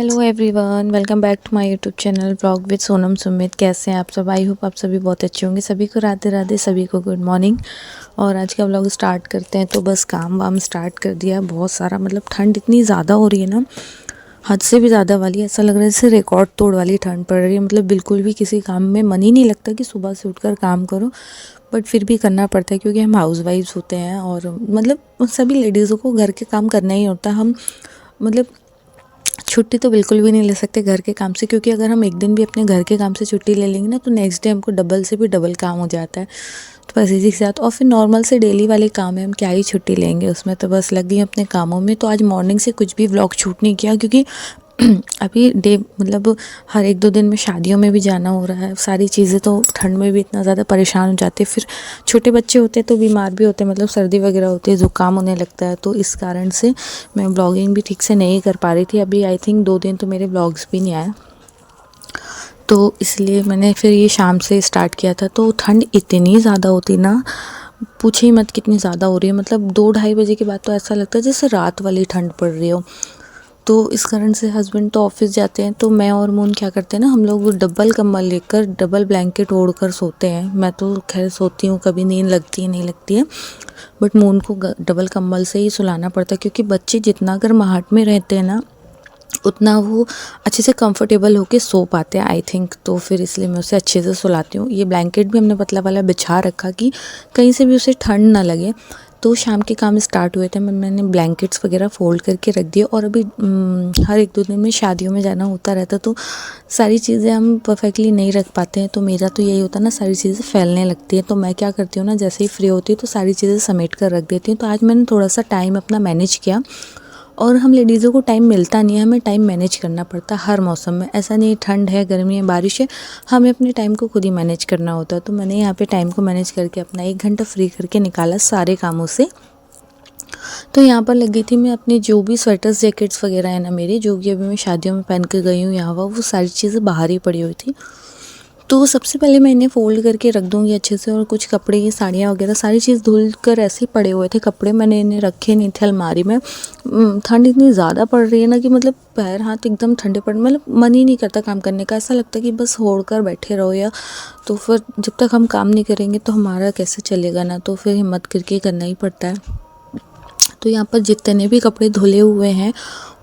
Hello everyone, welcome back to my YouTube channel vlog with Sonam Sumit. कैसे हैं आप सब? आई होप आप सभी बहुत अच्छे होंगे। सभी को राधे राधे, सभी को गुड मॉर्निंग। और आज का व्लॉग स्टार्ट करते हैं। तो बस काम वाम स्टार्ट कर दिया बहुत सारा। मतलब ठंड इतनी ज़्यादा हो रही है ना, हद से भी ज़्यादा वाली। ऐसा लग रहा है जैसे रिकॉर्ड तोड़ वाली ठंड पड़ रही है। मतलब बिल्कुल भी किसी काम में मन ही नहीं लगता कि सुबह से उठकर काम करो, बट फिर भी करना पड़ता है क्योंकि हम हाउस वाइफ्स होते हैं। और मतलब सभी लेडीज़ों को घर के काम करना ही होता है। हम मतलब छुट्टी तो बिल्कुल भी नहीं ले सकते घर के काम से, क्योंकि अगर हम एक दिन भी अपने घर के काम से छुट्टी ले लेंगे ना तो नेक्स्ट डे हमको डबल से भी डबल काम हो जाता है। तो बस इसी के साथ, और फिर नॉर्मल से डेली वाले काम है, हम क्या ही छुट्टी लेंगे उसमें। तो बस लग गई अपने कामों में। तो आज मॉर्निंग से कुछ भी व्लॉग शूट नहीं किया क्योंकि अभी डे मतलब हर एक दो दिन में शादियों में भी जाना हो रहा है। सारी चीज़ें तो ठंड में भी इतना ज़्यादा परेशान हो जाते हैं। फिर छोटे बच्चे होते हैं तो बीमार भी होते हैं, मतलब सर्दी वगैरह होती है, ज़ुकाम होने लगता है। तो इस कारण से मैं व्लॉगिंग भी ठीक से नहीं कर पा रही थी। अभी आई थिंक 2 दिन तो मेरे व्लॉग्स भी नहीं आए, तो इसलिए मैंने फिर ये शाम से स्टार्ट किया था। तो ठंड इतनी ज़्यादा होती ना, पूछे ही मत कितनी ज़्यादा हो रही है। मतलब 2-2:30 बजे के बाद तो ऐसा लगता है जैसे रात वाली ठंड पड़ रही हो। तो इस कारण से हस्बैंड तो ऑफिस जाते हैं, तो मैं और मून क्या करते हैं ना, हम लोग डबल कंबल लेकर डबल ब्लैंकेट ओढ़ कर सोते हैं। मैं तो खैर सोती हूँ, कभी नींद लगती है नहीं लगती है, बट मून को डबल कंबल से ही सुलाना पड़ता है। क्योंकि बच्चे जितना गर्माहट में रहते हैं ना, उतना वो अच्छे से कंफर्टेबल होके सो पाते हैं आई थिंक। तो फिर इसलिए मैं उसे अच्छे से सुलाती हूँ। ये ब्लैंकेट भी हमने पतला वाला बिछा रखा कि कहीं से भी उसे ठंड ना लगे। तो शाम के काम स्टार्ट हुए थे, मैंने ब्लैंकेट्स वगैरह फ़ोल्ड करके रख दिए। और अभी हर एक दो दिन में शादियों में जाना होता रहता, तो सारी चीज़ें हम परफेक्टली नहीं रख पाते हैं। तो मेरा तो यही होता है ना, सारी चीज़ें फैलने लगती हैं। तो मैं क्या करती हूँ ना, जैसे ही फ्री होती हूँ तो सारी चीज़ें समेट कर रख देती हूँ। तो आज मैंने थोड़ा सा टाइम अपना मैनेज किया। और हम लेडीज़ों को टाइम मिलता नहीं है, हमें टाइम मैनेज करना पड़ता है हर मौसम में। ऐसा नहीं ठंड है, गर्मी है, बारिश है, हमें अपने टाइम को खुद ही मैनेज करना होता है। तो मैंने यहाँ पे टाइम को मैनेज करके अपना 1 घंटा फ्री करके निकाला सारे कामों से। तो यहाँ पर लगी थी मैं अपनी जो भी स्वेटर्स जैकेट्स वगैरह है ना मेरी, जो कि अभी मैं शादियों में पहन के गई हूँ यहाँ वो सारी चीज़ें बाहर ही पड़ी हुई थी। तो सबसे पहले मैं इन्हें फ़ोल्ड करके रख दूँगी अच्छे से। और कुछ कपड़े, ये साड़ियाँ वगैरह सारी चीज़ धुल कर ऐसे ही पड़े हुए थे कपड़े, मैंने इन्हें रखे नहीं थे अलमारी में। ठंड इतनी ज़्यादा पड़ रही है ना कि मतलब पैर हाथ एकदम ठंडे पड़, मतलब मन ही नहीं करता काम करने का। ऐसा लगता है कि बस ओढ़ कर बैठे रहो। या तो फिर जब तक हम काम नहीं करेंगे तो हमारा कैसे चलेगा ना, तो फिर हिम्मत करके करना ही पड़ता है। तो यहाँ पर जितने भी कपड़े धुले हुए हैं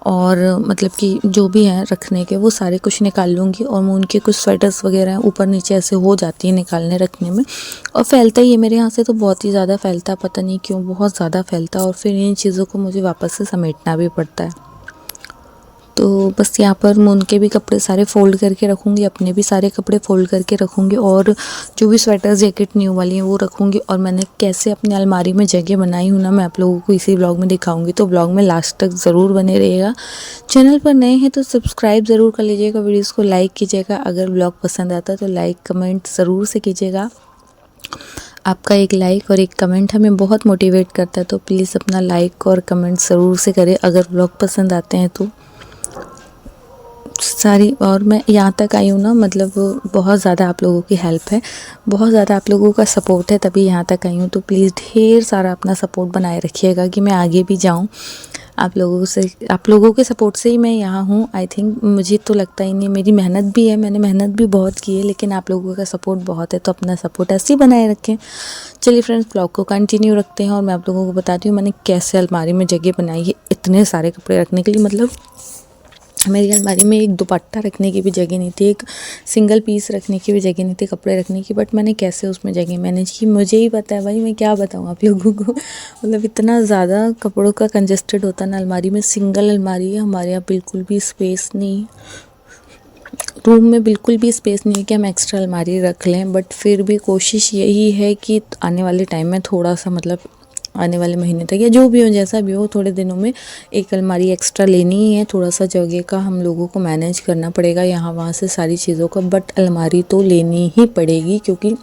और मतलब कि जो भी हैं रखने के, वो सारे कुछ निकाल लूँगी। और मैं उनके कुछ स्वेटर्स वगैरह हैं ऊपर नीचे ऐसे हो जाती है निकालने रखने में। और फैलता ही है मेरे यहाँ से, तो बहुत ही ज़्यादा फैलता है, पता नहीं क्यों बहुत ज़्यादा फैलता है। और फिर इन चीज़ों को मुझे वापस से समेटना भी पड़ता है। तो बस यहाँ पर मैं उनके भी कपड़े सारे फ़ोल्ड करके रखूँगी, अपने भी सारे कपड़े फ़ोल्ड करके रखूँगी। और जो भी स्वेटर जैकेट न्यू वाली हैं वो रखूँगी। और मैंने कैसे अपनी अलमारी में जगह बनाई हूँ ना, मैं आप लोगों को इसी ब्लॉग में दिखाऊँगी। तो ब्लॉग में लास्ट तक ज़रूर बने रहिएगा। चैनल पर नए हैं तो सब्सक्राइब ज़रूर कर लीजिएगा, वीडियोज़ को लाइक कीजिएगा। अगर ब्लॉग पसंद आता है तो लाइक कमेंट ज़रूर से कीजिएगा। आपका एक लाइक और एक कमेंट हमें बहुत मोटिवेट करता है, तो प्लीज़ अपना लाइक और कमेंट ज़रूर से करें अगर ब्लॉग पसंद आते हैं तो। सारी, और मैं यहाँ तक आई हूँ ना, मतलब बहुत ज़्यादा आप लोगों की हेल्प है, बहुत ज़्यादा आप लोगों का सपोर्ट है, तभी यहाँ तक आई हूँ। तो प्लीज़ ढेर सारा अपना सपोर्ट बनाए रखिएगा कि मैं आगे भी जाऊँ। आप लोगों के सपोर्ट से ही मैं यहाँ हूँ आई थिंक। मुझे तो लगता ही नहीं, मेरी मेहनत भी है, मैंने मेहनत भी बहुत की है, लेकिन आप लोगों का सपोर्ट बहुत है। तो अपना सपोर्ट ऐसे ही बनाए रखें। चलिए फ्रेंड्स, ब्लॉग को कंटिन्यू रखते हैं और मैं आप लोगों को बताती हूँ मैंने कैसे अलमारी में जगह बनाई है इतने सारे कपड़े रखने के लिए। मतलब मेरी अलमारी में एक दुपट्टा रखने की भी जगह नहीं थी, एक सिंगल पीस रखने की भी जगह नहीं थी कपड़े रखने की, बट मैंने कैसे उसमें जगह मैनेज की मुझे ही पता है भाई, मैं क्या बताऊँ आप लोगों को। मतलब इतना ज़्यादा कपड़ों का कंजस्टेड होता है ना अलमारी में। सिंगल अलमारी है हमारे यहाँ, बिल्कुल भी स्पेस नहीं, रूम में बिल्कुल भी स्पेस नहीं है कि हम एक्स्ट्रा अलमारी रख लें। बट फिर भी कोशिश यही है कि आने वाले टाइम में थोड़ा सा, मतलब आने वाले महीने तक या जो भी हो, जैसा भी हो, थोड़े दिनों में एक अलमारी एक्स्ट्रा लेनी ही है। थोड़ा सा जगह का हम लोगों को मैनेज करना पड़ेगा यहाँ वहाँ से सारी चीज़ों का, बट अलमारी तो लेनी ही पड़ेगी क्योंकि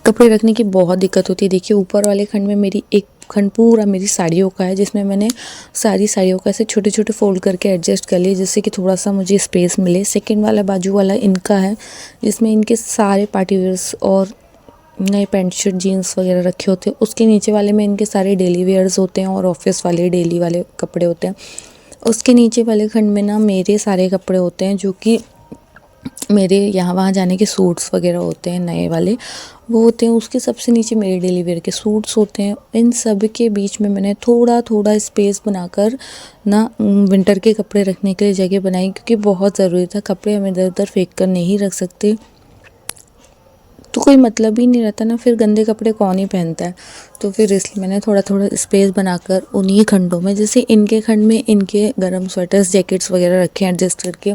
कपड़े रखने की बहुत दिक्कत होती है। देखिए ऊपर वाले खंड में मेरी एक खंड पूरा मेरी साड़ियों का है, जिसमें मैंने सारी साड़ियों का ऐसे छोटे छोटे फोल्ड करके एडजस्ट कर लिए जिससे कि थोड़ा सा मुझे स्पेस मिले। सेकंड वाला बाजू वाला इनका है, जिसमें इनके सारे पार्टी वेयर्स और नए पैंट शर्ट जीन्स वगैरह रखे होते हैं। उसके नीचे वाले में इनके सारे डेली वेयर्स होते हैं और ऑफिस वाले डेली वाले कपड़े होते हैं। उसके नीचे वाले खंड में ना मेरे सारे कपड़े होते हैं, जो कि मेरे यहाँ वहाँ जाने के सूट्स वगैरह होते हैं नए वाले, वो होते हैं। उसके सबसे नीचे मेरे डेली वेयर के सूट्स होते हैं। इन सब के बीच में मैंने थोड़ा थोड़ा स्पेस बनाकर ना विंटर के कपड़े रखने के लिए जगह बनाई, क्योंकि बहुत ज़रूरी था। कपड़े हम इधर उधर फेंक कर नहीं रख सकते, तो कोई मतलब ही नहीं रहता ना, फिर गंदे कपड़े कौन ही पहनता है। तो फिर इसलिए मैंने थोड़ा थोड़ा स्पेस बनाकर उन्हीं खंडों में, जैसे इनके खंड में इनके गर्म स्वेटर्स जैकेट्स वगैरह रखे हैं एडजस्ट करके,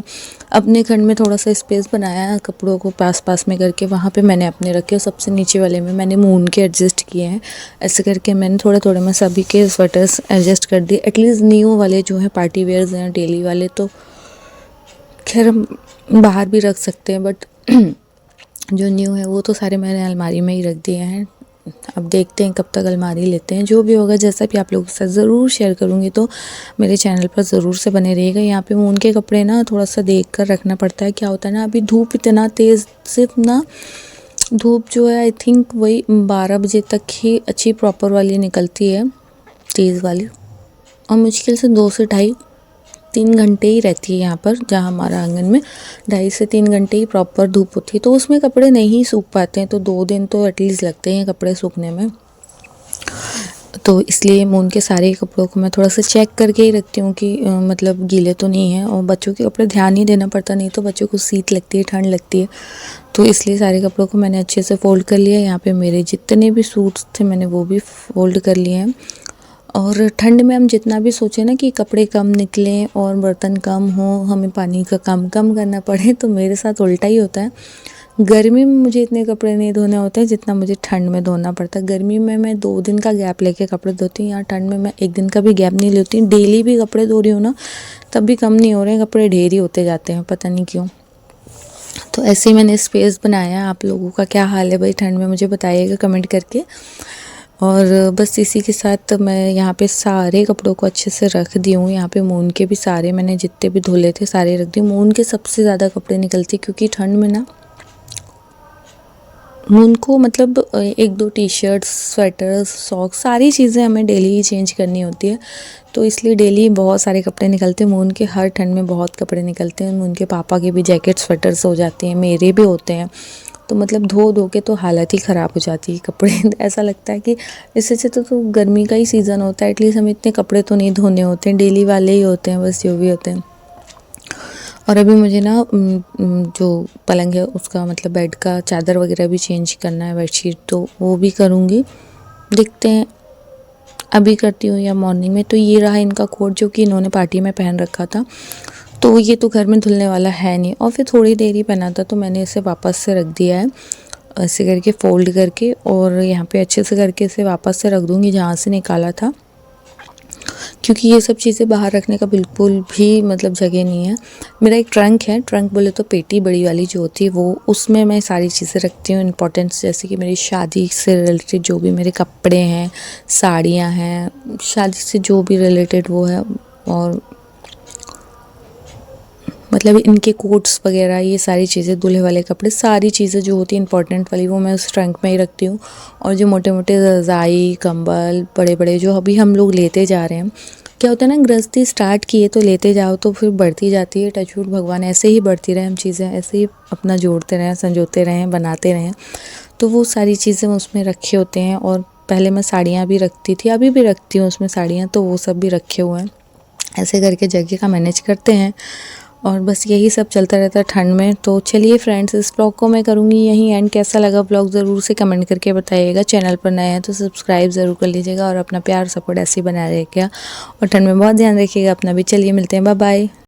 अपने खंड में थोड़ा सा स्पेस बनाया कपड़ों को पास पास में करके, वहाँ पे मैंने अपने रखे। और सबसे नीचे वाले में मैंने मून के एडजस्ट किए हैं। ऐसे करके मैंने थोड़े थोड़े में सभी के स्वेटर्स एडजस्ट कर दिए। एटलीस्ट न्यू वाले जो हैं पार्टी वेयर्स हैं डेली वाले, तो खैर हम बाहर भी रख सकते हैं, बट जो न्यू है वो तो सारे मैंने अलमारी में ही रख दिए हैं। अब देखते हैं कब तक अलमारी लेते हैं। जो भी होगा, जैसा भी आप लोगों के साथ ज़रूर शेयर करूँगी, तो मेरे चैनल पर ज़रूर से बने रहिएगा। यहाँ पे ऊन के कपड़े ना थोड़ा सा देख कर रखना पड़ता है। क्या होता है ना, अभी धूप इतना तेज़, सिर्फ ना धूप जो है आई थिंक वही 12 बजे तक ही अच्छी प्रॉपर वाली निकलती है, तेज़ वाली, और मुश्किल से 2 से ढाई 3 घंटे ही रहती है यहाँ पर, जहाँ हमारा आंगन में 2.5 से 3 घंटे ही प्रॉपर धूप होती है। तो उसमें कपड़े नहीं सूख पाते हैं, तो 2 दिन तो एटलीस्ट लगते हैं कपड़े सूखने में। तो इसलिए मैं उनके सारे कपड़ों को मैं थोड़ा सा चेक करके ही रखती हूँ कि मतलब गीले तो नहीं हैं। और बच्चों के कपड़े ध्यान ही देना पड़ता, नहीं तो बच्चों को शीत लगती है, ठंड लगती है। तो इसलिए सारे कपड़ों को मैंने अच्छे से फ़ोल्ड कर लिया। यहाँ पे मेरे जितने भी सूट्स थे मैंने वो भी फ़ोल्ड कर लिए हैं। और ठंड में हम जितना भी सोचें ना कि कपड़े कम निकलें और बर्तन कम हो, हमें पानी का कम करना पड़े, तो मेरे साथ उल्टा ही होता है। गर्मी में मुझे इतने कपड़े नहीं धोने होते हैं जितना मुझे ठंड में धोना पड़ता है। गर्मी में मैं 2 दिन का गैप लेके कपड़े धोती हूँ, यहाँ ठंड में मैं 1 दिन का भी गैप नहीं लेती हूँ। डेली भी कपड़े धो रही हूँ ना, तब भी कम नहीं हो रहे हैं, कपड़े ढेर ही होते जाते हैं, पता नहीं क्यों। तो ऐसे ही मैंने स्पेस बनाया। आप लोगों का क्या हाल है भाई ठंड में, मुझे बताइएगा कमेंट करके। और बस इसी के साथ मैं यहाँ पे सारे कपड़ों को अच्छे से रख दी हूँ। यहाँ पे मून के भी सारे मैंने जितने भी धुले थे सारे रख दिए। मून के सबसे ज़्यादा कपड़े निकलते, क्योंकि ठंड में ना मून को मतलब 1-2 टी शर्ट्स, स्वेटर्स, सॉक्स, सारी चीज़ें हमें डेली ही चेंज करनी होती है, तो इसलिए डेली बहुत सारे कपड़े निकलते हैं। मून के हर ठंड में बहुत कपड़े निकलते हैं। मून के पापा के भी जैकेट स्वेटर्स हो जाते हैं, मेरे भी होते हैं। तो मतलब धो धो के तो हालत ही ख़राब हो जाती है कपड़े। ऐसा लगता है कि इससे अच्छा तो गर्मी का ही सीज़न होता है, एटलीस्ट हमें इतने कपड़े तो नहीं धोने होते हैं, डेली वाले ही होते हैं बस, जो भी होते हैं। और अभी मुझे ना जो पलंग है उसका मतलब बेड का चादर वगैरह भी चेंज करना है, बेडशीट, तो वो भी करूँगी। देखते हैं अभी करती हूँ या मॉर्निंग में। तो ये रहा इनका कोट, जो कि इन्होंने पार्टी में पहन रखा था, तो ये तो घर में धुलने वाला है नहीं, और फिर थोड़ी देर ही पहना था, तो मैंने इसे वापस से रख दिया है ऐसे करके फ़ोल्ड करके। और यहाँ पे अच्छे से करके इसे वापस से रख दूँगी जहाँ से निकाला था, क्योंकि ये सब चीज़ें बाहर रखने का बिल्कुल भी मतलब जगह नहीं है। मेरा एक ट्रंक है, ट्रंक बोले तो पेटी बड़ी वाली जो होती है वो, उसमें मैं सारी चीज़ें रखती हूँ इंपॉर्टेंट्स, जैसे कि मेरी शादी से रिलेटेड जो भी मेरे कपड़े हैं, साड़ियाँ हैं, शादी से जो भी रिलेटेड वो है, और मतलब इनके कोट्स वगैरह, ये सारी चीज़ें, दूल्हे वाले कपड़े, सारी चीज़ें जो होती हैं इंपॉर्टेंट वाली, वो मैं उस ट्रंक में ही रखती हूँ। और जो मोटे मोटे रज़ाई, कंबल, बड़े बड़े जो अभी हम लोग लेते जा रहे हैं, क्या होता है ना, गृहस्थी स्टार्ट किए तो लेते जाओ तो फिर बढ़ती जाती है। टचवुड भगवान ऐसे ही बढ़ती रहे, हम चीज़ें ऐसे ही अपना जोड़ते रहें, संजोते रहें, बनाते रहें। तो वो सारी चीज़ें उसमें रखे होते हैं। और पहले मैं साड़ियाँ भी रखती थी, अभी भी रखती हूँ उसमें साड़ियाँ, तो वो सब भी रखे हुए हैं। ऐसे करके जगह का मैनेज करते हैं। और बस यही सब चलता रहता है ठंड में। तो चलिए फ्रेंड्स, इस ब्लॉग को मैं करूँगी यहीं एंड। कैसा लगा ब्लॉग ज़रूर से कमेंट करके बताइएगा। चैनल पर नए हैं तो सब्सक्राइब ज़रूर कर लीजिएगा, और अपना प्यार सपोर्ट ऐसे ही बनाए रखिएगा। और ठंड में बहुत ध्यान रखिएगा अपना भी। चलिए मिलते हैं, बाय बाय।